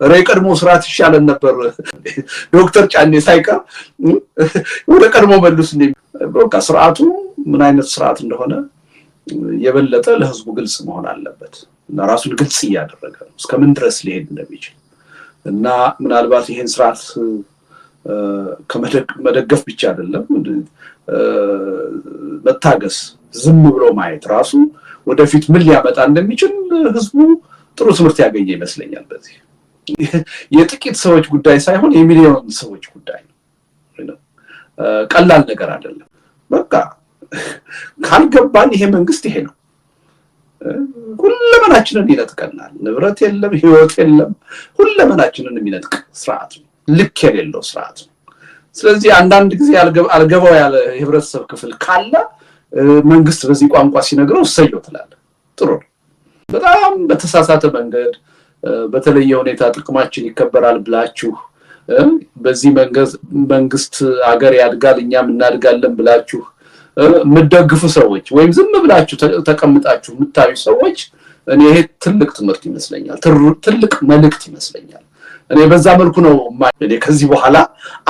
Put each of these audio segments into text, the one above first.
ረይቀድሞ ስርዓት ይሻለን ነበር ዶክተር ጫኔ ሳይቀር ወደ ቀድሞ መልስ እንደ በቃ ስርዓቱ ምን አይነት ስርዓት እንደሆነ የበለጠ ለህዝቡ ግልጽ መሆን አለበት እና ራሱን ግልጽ ያደረገ እስከምን ድረስ ሊሄድ እንደሚችል እና ምናልባት ይሄን ስርዓት ከመደገፍ ብቻ አይደለም መታገስ ዝም ብሎ ማየት ራሱ ወደፊት ምን ሊያመጣ እንደሚችል ህዝቡ ጥሩ ትምህርት ያገኘ ይመስለኛል በዚህ የጥቂት ሰዎች ጉዳይ ሳይሆን የሚሊዮን ሰዎች ጉዳይ ነው ቀላል ነገር አይደለም በቃ ካልገባን ይሄ መንግስት ይሄ ነው ሁለመናችንን ይነጥቀናል ንብረት የለም ህይወት የለም ሁለመናችንን የሚነጥቅ ስርዓት ልክ የሌለው ስርዓት ስለዚህ አንዳንድ ጊዜ አልገባው ያለ ህብረተሰብ ክፍል ካለ መንግስት በዚህ ቋንቋ ሲነግረው ሰየው ትላለ ጥሩ በጣም በተሳሳተ መንገድ በተለየ ሁኔታ ጥቅማችን ይከበራል ብላችሁ በዚህ መንግስት አገር ያድጋል እኛም እናድጋለን ብላችሁ ምትደግፉ ሰዎች ወይም ዝም ብላችሁ ተቀምጣችሁ ምታዩ ሰዎች እኔ ይሄ ትልቅ ትምህርት ይመስለኛል ትልቅ መልእክት ይመስለኛል እኔ በዛ መልኩ ነው እኔ ከዚህ በኋላ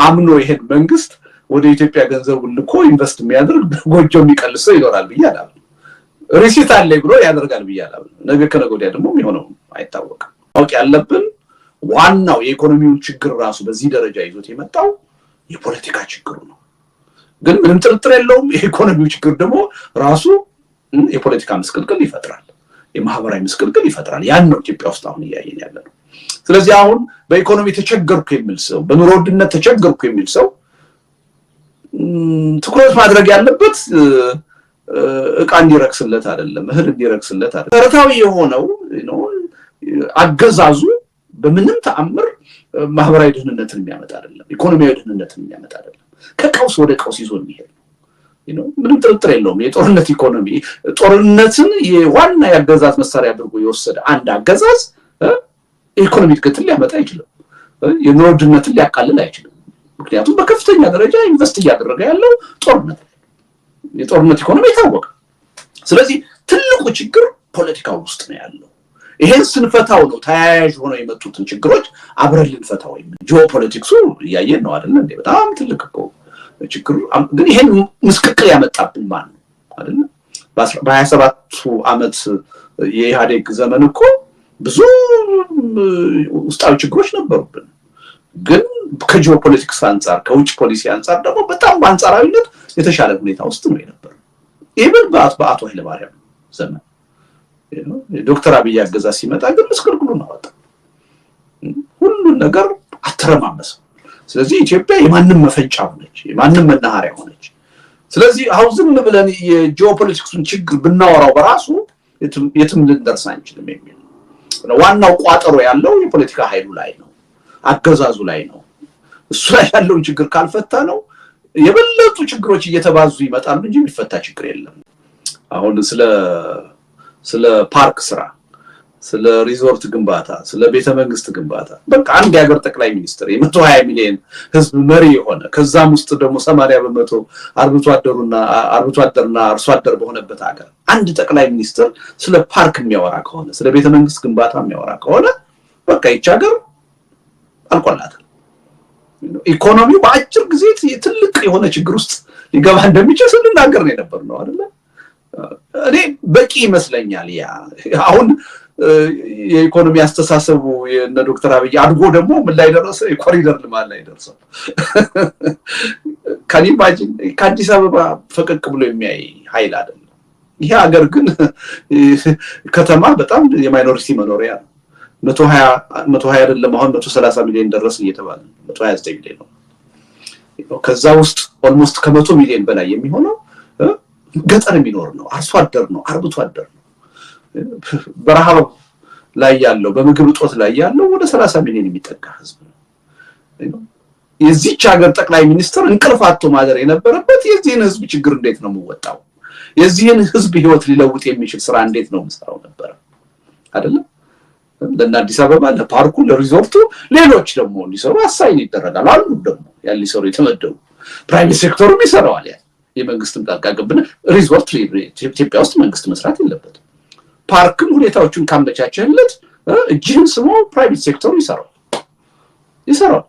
አምኖ ይሄን መንግስት ወደ ኢትዮጵያ ገንዘቡን ልኮ ኢንቨስት የሚያደርግ ጎጆ የሚቀልሰው ይኖራል ብያለሁ ሪሲት አለ ብሎ ያደርጋል ብያለሁ ነገ ከነገ ወዲያ ደግሞ የሚሆነው አይታወቅም አውቅ ያለብን ዋናው የኢኮኖሚው ችግር ራሱ በዚህ ደረጃ ይዞት የመጣው የፖለቲካ ችግር ነው ግን ምንም ጥርጥር የለውም የኢኮኖሚው ችግር ደግሞ ራሱ የፖለቲካ መስቀልቅል ይፈጥራል የማህበራዊ መስቀልቅል ይፈጥራል ያን ነው ኢትዮጵያ ውስጥ አሁን ያየን ያለው ስለዚህ አሁን በኢኮኖሚ ተቸገርኩ የሚል ሰው በኑሮ ውድነት ተቸገርኩ የሚል ሰው ትኩረት ማድረግ ያለበት እቃ እንዲረክስለት አይደለም እህል እንዲረክስለት አይደለም ተረታዊ የሆነው አገዛዙ በምንም ተአምር ማህበራዊ ድህነትን የሚያመጣ አይደለም ኢኮኖሚያዊ ድህነትን የሚያመጣ አይደለም ከቀውስ ወደ ቀውስ ይዞ የሚሄድ ነው ምንም ጥርጥር የለውም የጦርነት ኢኮኖሚ ጦርነትን የዋና ያገዛዝ መሳሪያ አድርጎ የወሰደ አንድ አገዛዝ ኢኮኖሚ እድገትን ሊያመጣ አይችልም የኑሮ ውድነትን ሊያቃልል አይችልም ምክንያቱም በከፍተኛ ደረጃ ኢንቨስት ያደረገ ያለው ጦርነት የጦርነት ኢኮኖሚ ታወቀ ስለዚህ ትልቁ ችግር ፖለቲካው ውስጥ ነው ያለው ይሄን ስንፈታው ነው ተያያዥ ሆነው የመጡትን ችግሮች አብረን ልንፈታው ጂኦፖለቲክሱ ያየን ነው አይደል እንዴ በጣም ትልቅ ችግር ግን ይሄን ምስቅቅል ያመጣብን ማን ነው አይደል በ27 አመት የኢህአዴግ ዘመን እኮ ብዙ ውስጣዊ ችግሮች ነበሩብን ግን ከጂኦፖለቲክስ አንፃር ከውጭ ፖሊሲ አንፃር ደግሞ በጣም በአንጻራዊነት የተሻለ ሁኔታ ውስጥ ነው የነበረው ኢቭን በአቶ ኃይለማርያም ዘመን ዶክተር አብይ አገዛዝ ሲመጣ ግን መስቀልቅሉ ነው ወጣ ሁሉ ነገር አተረማመሰ ስለዚህ ኢትዮጵያ የማንም መፈንጫ ሆነች የማንም መናኸሪያ ሆነች ስለዚህ አሁን ዝም ብለን የጂኦፖለቲክሱን ችግር ብናወራው በራሱ የትም ልንደርስ አንችልም የሚል ነው ዋናው ቋጠሮ ያለው የፖለቲካ ኃይሉ ላይ ነው አገዛዙ ላይ ነው እሱ ላይ ያለው ችግር ካልፈታ ነው የበለጡ ችግሮች እየተባዙ ይመጣሉ እንጂ የሚፈታ ችግር የለም አሁን ስለ ፓርክ ስራ ስለ ሪዞርት ግንባታ ስለ ቤተ መንግስት ግንባታ በቃ አንድ ያገር ጠቅላይ ሚኒስትር የ120 ሚሊዮን ህዝብ መሪ ሆነ ከዛም ውስጥ ደግሞ 80% አርብቶ አደርና አርሶ አደር በሆነበት ሀገር አንድ ጠቅላይ ሚኒስትር ስለ ፓርክ የሚያወራ ከሆነ ስለ ቤተ መንግስት ግንባታ የሚያወራ ከሆነ በቃ ይቻገር አልቆላታል ኢኮኖሚው በአጭር ጊዜ ትልቅ የሆነ ችግር ውስጥ ሊገባ እንደሚችል ስንናገር ነው የነበር ነው አይደል እኔ በቂ ይመስለኛል ያ አሁን የኢኮኖሚ አስተሳሰቡ የነ ዶክተር አብይ አድጎ ደግሞ ምን ላይ ደረሰ የኮሪደር ልማት ላይ ደረሰ ካን ኢማጂን ከአዲስ አበባ ፈቀቅ ብሎ የሚያይ ኃይል አይደለም ይሄ ሀገር ግን ከተማ በጣም የማይኖሪቲ መኖሪያ 120 አይደለም አሁን 130 ሚሊዮን ደረሰ እየተባለ 129 ሚሊዮን ነው ከዛ ውስጥ ኦልሞስት ከ100 ሚሊዮን በላይ የሚሆነው ገጠር የሚኖር ነው አርሶ አደር ነው አርብቶ አደር ነው በረሃብ ላይ ያለው በምግብ እጦት ላይ ያለው ወደ 30 ሚሊዮን የሚጠጋ ህዝብ ነው የዚህች ሀገር ጠቅላይ ሚኒስትር እንቅልፋቶ ማደር የነበረበት የዚህን ህዝብ ችግር እንዴት ነው የሚወጣው የዚህን ህዝብ ህይወት ሊለውጥ የሚችል ስራ እንዴት ነው መስራው ነበር አይደል ለአዲስ አበባ ለፓርኩ ለሪዞርቱ ሌሎች ደግሞ እንዲሰሩ አሳይን ይደረጋል አሉ ደግሞ ያሊ ሰሩ የተመደቡ ፕራይቬት ሴክተሩም ይሰራዋል የመንግስትም ጣልቃ ገብነት ሪዞርት ኢትዮጵያ ውስጥ መንግስት መስራት የለበትም ፓርክም ሁኔታዎችን ካመቻቸለት እጅህን ስሞ ፕራይቬት ሴክተሩ ይሰራል ይሰራል።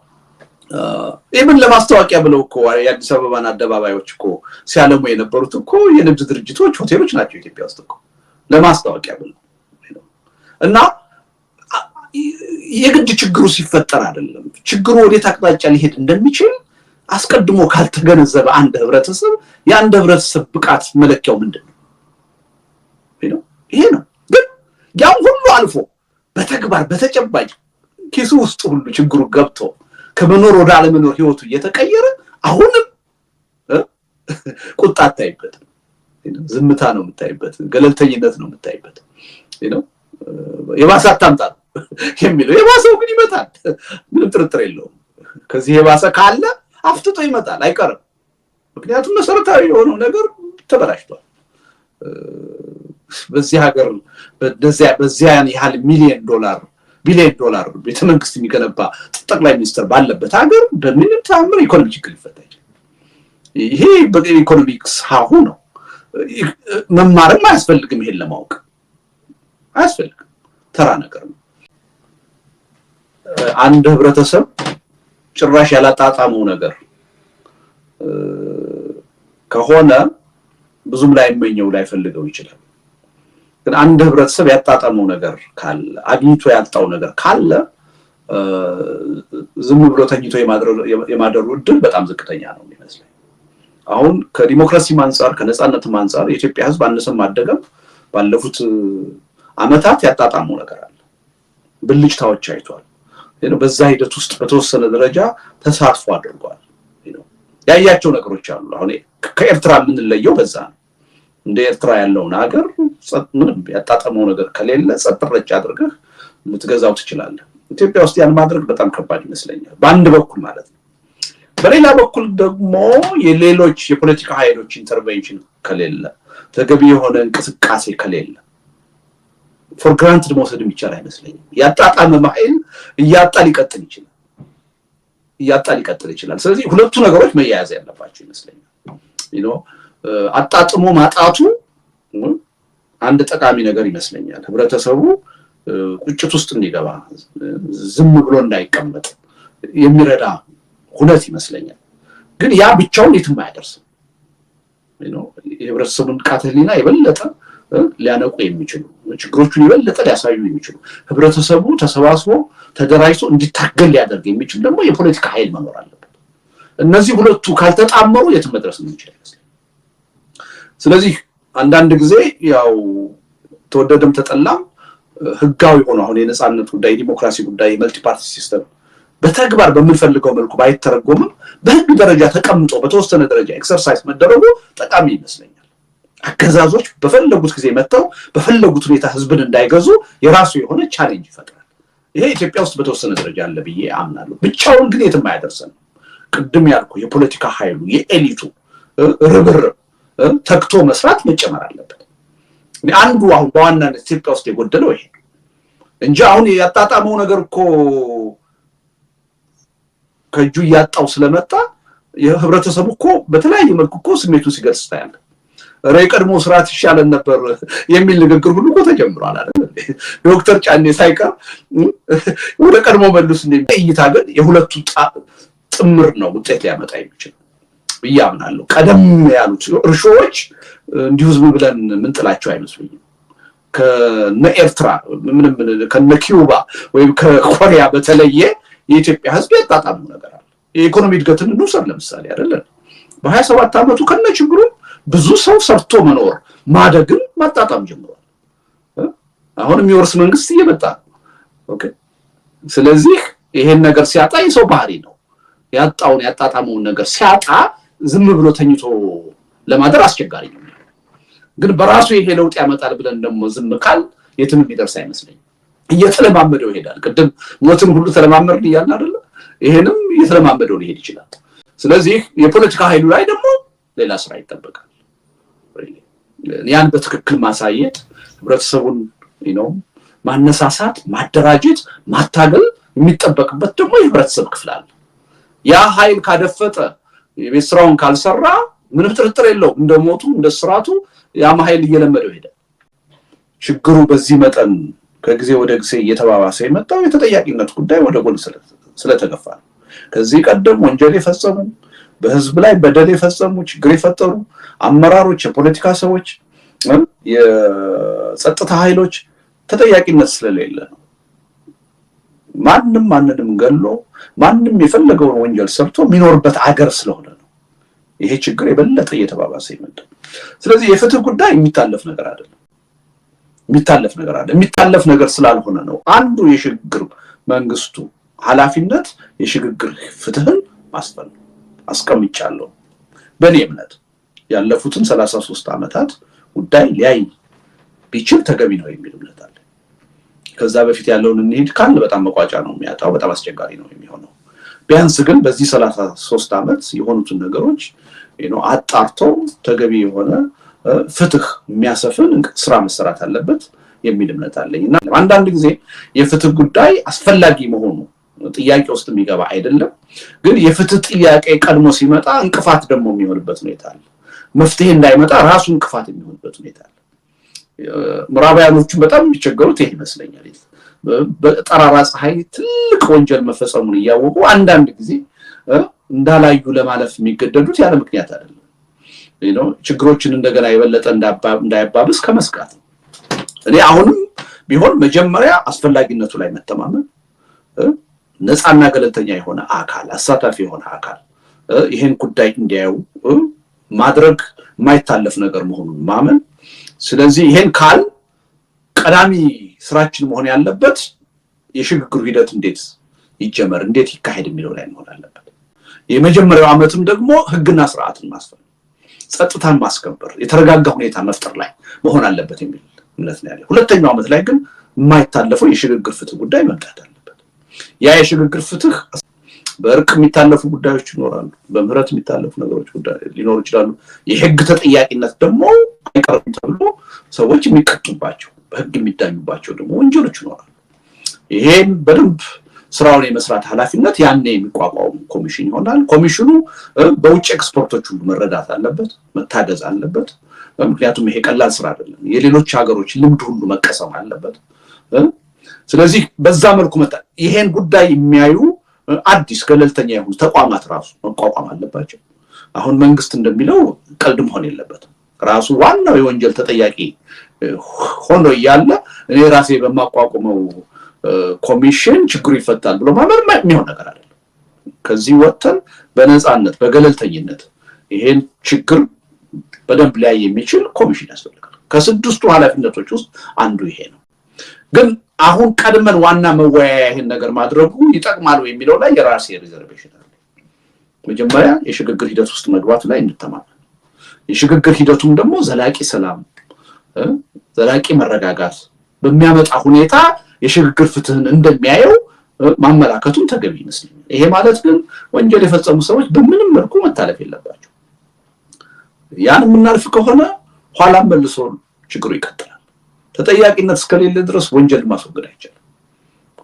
ኢቭን ለማስታወቂያ ብለው እኮ የአዲስ አበባን አደባባዮች እኮ ሲያለሙ የነበሩት እኮ የንግድ ድርጅቶች ሆቴሎች ናቸው ኢትዮጵያ ውስጥ እኮ ለማስታወቂያ ብለው እና የግድ ችግሩ ሲፈጠር አይደለም ችግሩ ወዴት አቅጣጫ ሊሄድ እንደሚችል አስቀድሞ ካልተገነዘበ አንድ ህብረተሰብ የአንድ ህብረተሰብ ብቃት መለኪያው ምንድነው? ይሄ ነው። ግን ያው ሁሉ አልፎ በተግባር በተጨባጭ ኪሱ ውስጥ ሁሉ ችግሩ ገብቶ ከመኖር ወደ አለመኖር ህይወቱ እየተቀየረ አሁንም ቁጣ ታይበት ዝምታ ነው የምታይበት ገለልተኝነት ነው የምታይበት የባሰ አታምጣ የሚለው የባሰው ግን ይመጣል ምንም ጥርጥር የለውም ከዚህ የባሰ ካለ አፍጥጦ ይመጣል አይቀርም ምክንያቱም መሰረታዊ የሆነው ነገር ተበላሽቷል በዚህ ሀገር በዚያ ያህል ቢሊዮን ዶላር ቤተመንግስት የሚገነባ ጠቅላይ ሚኒስትር ባለበት ሀገር በምንም ተአምር ኢኮኖሚ ችግር ይፈታል ይሄ በኢኮኖሚክስ ሀሁ ነው መማርም አያስፈልግም ይሄን ለማወቅ አያስፈልግም ተራ ነገር ነው አንድ ህብረተሰብ ጭራሽ ያላጣጣመው ነገር ከሆነ ብዙም ላይመኘው ላይፈልገው ይችላል ግን አንድ ህብረተሰብ ያጣጣመው ነገር ካለ አግኝቶ ያጣው ነገር ካለ ዝም ብሎ ተኝቶ የማደሩ እድል በጣም ዝቅተኛ ነው የሚመስለኝ አሁን ከዲሞክራሲ አንፃር ከነጻነትም አንፃር የኢትዮጵያ ህዝብ አንሰም ማደገም ባለፉት አመታት ያጣጣመው ነገር አለ ብልጭታዎች አይቷል በዛ ሂደት ውስጥ በተወሰነ ደረጃ ተሳትፎ አድርጓል ያያቸው ነገሮች አሉ አሁን ከኤርትራ ምን ለየው በዛ ነው እንደ ኤርትራ ያለውን ሀገር ምንም ያጣጣመው ነገር ከሌለ ጸጥረጭ አድርገህ ልትገዛው ትችላለህ ኢትዮጵያ ውስጥ ያን ማድረግ በጣም ከባድ ይመስለኛል በአንድ በኩል ማለት ነው በሌላ በኩል ደግሞ የሌሎች የፖለቲካ ኃይሎች ኢንተርቬንሽን ከሌለ ተገቢ የሆነ እንቅስቃሴ ከሌለ for granted መውሰድ የሚቻል አይመስለኝም ያጣጣመ ማይል እያጣል ይቀጥል ይችላል ስለዚህ ሁለቱ ነገሮች መያያዝ ያለባቸው ይመስለኛል አጣጥሞ ማጣቱ አንድ ጠቃሚ ነገር ይመስለኛል ህብረተሰቡ ቁጭት ውስጥ እንዲገባ ዝም ብሎ እንዳይቀመጥ የሚረዳ ሁለት ይመስለኛል ግን ያ ብቻውን የትም አይደርስም የህብረተሰቡን ቃተሊና የበለጠ ሊያነቁ የሚችሉ ችግሮቹን የበለጠ ሊያሳዩ የሚችሉ ህብረተሰቡ ተሰባስቦ ተደራጅቶ እንዲታገል ሊያደርግ የሚችል ደግሞ የፖለቲካ ኃይል መኖር አለበት እነዚህ ሁለቱ ካልተጣመሩ የትም መድረስ እንችላለን ስለዚህ አንዳንድ ጊዜ ያው ተወደደም ተጠላም ህጋዊ ሆኖ አሁን የነጻነት ጉዳይ ዲሞክራሲ ጉዳይ መልቲ ፓርቲ ሲስተም በተግባር በመፈልገው መልኩ ባይተረጎምም በህግ ደረጃ ተቀምጦ በተወሰነ ደረጃ ኤክሰርሳይዝ መደረጉ ጠቃሚ ይመስለኛል አገዛዞች በፈለጉት ጊዜ መተው በፈለጉት ሁኔታ ህዝብን እንዳይገዙ የራሱ የሆነ ቻሌንጅ ይፈጥራል ይሄ ኢትዮጵያ ውስጥ በተወሰነ ደረጃ አለ ብዬ አምናለሁ ብቻውን ግን የትም አይደርስም ቅድም ያልኩ የፖለቲካ ኃይሉ የኤሊቱ ርብርብ ተክቶ መስራት መጨመር አለበት አንዱ አሁን በዋናነት ኢትዮጵያ ውስጥ የጎደለው ይሄ እንጂ አሁን ያጣጣመው ነገር እኮ ከጁ ያጣው ስለመጣ የህብረተሰቡ እኮ በተለያየ መልኩ እኮ ስሜቱን ሲገልጽ ታያለ ረይቀድሞ ስርዓት ይሻለን ነበር የሚል ንግግር ሁሉ እኮ ተጀምሯል አይደል ዶክተር ጫኔ ሳይቀር ወደ ቀድሞ መልስ እንደይይታ ግን የሁለቱ ጥምር ነው ውጤት ሊያመጣ የሚችል ብያምናለሁ ቀደም ያሉት እርሾዎች እንዲሁ ዝም ብለን ምን ጥላቸው አይመስልኝም ከነኤርትራ ምንም ከነኪዩባ ወይም ከኮሪያ በተለየ የኢትዮጵያ ህዝብ ያጣጣመው ነገር አለ የኢኮኖሚ እድገትን እንውሰድ ለምሳሌ አይደል በ27 አመቱ ከነችግሩ ብዙ ሰው ሰርቶ መኖር ማደግን ማጣጣም ጀምሯል አሁን የሚወርስ መንግስት እየመጣ ኦኬ ስለዚህ ይሄን ነገር ሲያጣ የሰው ባህሪ ነው ያጣውን ያጣጣመውን ነገር ሲያጣ ዝም ብሎ ተኝቶ ለማደር አስቸጋሪ ነው ግን በራሱ ይሄ ለውጥ ያመጣል ብለን ደግሞ ዝም ካል የትም ቢደርስ አይመስልኝም እየተለማመደው ይሄዳል ቅድም ሞትን ሁሉ ተለማመድን ይያልና አይደል ይሄንም እየተለማመደው ሊሄድ ይችላል ስለዚህ የፖለቲካ ኃይሉ ላይ ደግሞ ሌላ ስራ ይጠበቃል ያን በትክክል ማሳየት ህብረተሰቡን ማነሳሳት ማደራጀት ማታገል የሚጠበቅበት ደግሞ የህብረተሰብ ክፍል አለ ያ ኃይል ካደፈጠ የቤስራውን ካልሰራ ምንም ጥርጥር የለውም እንደሞቱ እንደስራቱ ያ ኃይል እየለመደው ሄደ ችግሩ በዚህ መጠን ከጊዜ ወደ ጊዜ እየተባባሰ የመጣው የተጠያቂነት ጉዳይ ወደ ጎን ስለተገፋ ነው። ከዚህ ቀደም ወንጀል የፈጸሙ በህዝብ ላይ በደል የፈጸሙ ችግር የፈጠሩ አመራሮች፣ የፖለቲካ ሰዎች፣ የጸጥታ ኃይሎች ተጠያቂነት ስለሌለ ነው። ማንንም ገሎ ማንም የፈለገውን ወንጀል ሰርቶ የሚኖርበት አገር ስለሆነ ነው ይሄ ችግር የበለጠ እየተባባሰ ይመጣል። ስለዚህ የፍትህ ጉዳይ የሚታለፍ ነገር አይደለም። የሚታለፍ ነገር ስላልሆነ ነው አንዱ የሽግግር መንግስቱ ኃላፊነት የሽግግር ፍትህን ማስፈን አስቀምጫለሁ። በእኔ እምነት ያለፉትን 33 ዓመታት ጉዳይ ሊያይ ቢችል ተገቢ ነው የሚል እምነት አለ። ከዛ በፊት ያለውን እንሂድ ካለ በጣም መቋጫ ነው የሚያጣው፣ በጣም አስቸጋሪ ነው የሚሆነው። ቢያንስ ግን በዚህ 33 ዓመት የሆኑትን ነገሮች አጣርቶ ተገቢ የሆነ ፍትህ የሚያሰፍን ስራ መሰራት አለበት የሚል እምነት አለኝና አንዳንድ ጊዜ የፍትህ ጉዳይ አስፈላጊ መሆኑ ጥያቄ ውስጥ የሚገባ አይደለም። ግን የፍትህ ጥያቄ ቀድሞ ሲመጣ እንቅፋት ደግሞ የሚሆንበት ሁኔታ አለ። መፍትሄ እንዳይመጣ ራሱ እንቅፋት የሚሆንበት ሁኔታ አለ። ምዕራባውያኖቹ በጣም የሚቸገሩት ይሄ ይመስለኛል። በጠራራ ፀሐይ ትልቅ ወንጀል መፈጸሙን እያወቁ አንዳንድ ጊዜ እንዳላዩ ለማለፍ የሚገደዱት ያለ ምክንያት አይደለም። ችግሮችን እንደገና የበለጠ እንዳያባብስ ከመስጋት ነው። እኔ አሁንም ቢሆን መጀመሪያ አስፈላጊነቱ ላይ መተማመን፣ ነፃና ገለልተኛ የሆነ አካል፣ አሳታፊ የሆነ አካል ይሄን ጉዳይ እንዲያዩ ማድረግ የማይታለፍ ነገር መሆኑን ማመን። ስለዚህ ይሄን ካል ቀዳሚ ስራችን መሆን ያለበት የሽግግሩ ሂደት እንዴት ይጀመር፣ እንዴት ይካሄድ የሚለው ላይ መሆን አለበት። የመጀመሪያው ዓመትም ደግሞ ህግና ስርዓትን ማስፈን፣ ጸጥታን ማስከበር፣ የተረጋጋ ሁኔታ መፍጠር ላይ መሆን አለበት የሚል እምነት ነው ያለው። ሁለተኛው ዓመት ላይ ግን የማይታለፈው የሽግግር ፍትህ ጉዳይ መምጣት አለበት። ያ የሽግግር ፍትህ በእርቅ የሚታለፉ ጉዳዮች ይኖራሉ፣ በምህረት የሚታለፉ ነገሮች ሊኖሩ ይችላሉ። የህግ ተጠያቂነት ደግሞ አይቀርም ተብሎ ሰዎች የሚቀጡባቸው በህግ የሚዳኙባቸው ደግሞ ወንጀሎች ይኖራሉ። ይሄን በደንብ ስራውን የመስራት ኃላፊነት ያኔ የሚቋቋም ኮሚሽን ይሆናል። ኮሚሽኑ በውጭ ኤክስፐርቶች ሁሉ መረዳት አለበት፣ መታገዝ አለበት። ምክንያቱም ይሄ ቀላል ስራ አይደለም። የሌሎች ሀገሮች ልምድ ሁሉ መቀሰም አለበት። ስለዚህ በዛ መልኩ ይሄን ጉዳይ የሚያዩ አዲስ ገለልተኛ የሆኑ ተቋማት ራሱ መቋቋም አለባቸው። አሁን መንግስት እንደሚለው ቀልድ መሆን የለበትም። ራሱ ዋናው የወንጀል ተጠያቂ ሆኖ እያለ እኔ ራሴ በማቋቋመው ኮሚሽን ችግሩ ይፈታል ብሎ ማመን የሚሆን ነገር አይደለም። ከዚህ ወጥተን በነፃነት በገለልተኝነት ይሄን ችግር በደንብ ላይ የሚችል ኮሚሽን ያስፈልጋል። ከስድስቱ ኃላፊነቶች ውስጥ አንዱ ይሄ ነው። ግን አሁን ቀድመን ዋና መወያያ ይሄን ነገር ማድረጉ ይጠቅማል ወይ የሚለው ላይ የራሴ ሪዘርቬሽን አለ። መጀመሪያ የሽግግር ሂደት ውስጥ መግባት ላይ እንተማመን። የሽግግር ሂደቱም ደግሞ ዘላቂ ሰላም፣ ዘላቂ መረጋጋት በሚያመጣ ሁኔታ የሽግግር ፍትህን እንደሚያየው ማመላከቱን ተገቢ ይመስለኛል። ይሄ ማለት ግን ወንጀል የፈጸሙ ሰዎች በምንም መልኩ መታለፍ የለባቸው። ያን የምናልፍ ከሆነ ኋላም መልሶ ችግሩ ይቀጥላል። ተጠያቂነት እስከሌለ ድረስ ወንጀል ማስወገድ አይቻልም።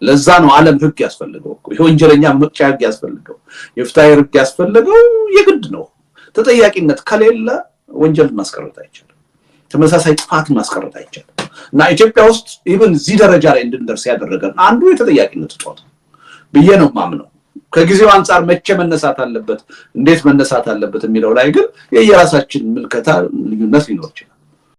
ለዛ ነው ዓለም ህግ ያስፈልገው፣ የወንጀለኛ መቅጫ ህግ ያስፈልገው፣ የፍትሃዊ ህግ ያስፈልገው የግድ ነው። ተጠያቂነት ከሌለ ወንጀል ማስቀረት አይቻልም። ተመሳሳይ ጥፋት ማስቀረት አይቻልም። እና ኢትዮጵያ ውስጥ ኢቭን እዚህ ደረጃ ላይ እንድንደርስ ያደረገን አንዱ የተጠያቂነት እጦት ብዬ ነው ማምነው። ከጊዜው አንፃር መቼ መነሳት አለበት፣ እንዴት መነሳት አለበት የሚለው ላይ ግን የየራሳችን ምልከታ ልዩነት ሊኖር ይችላል።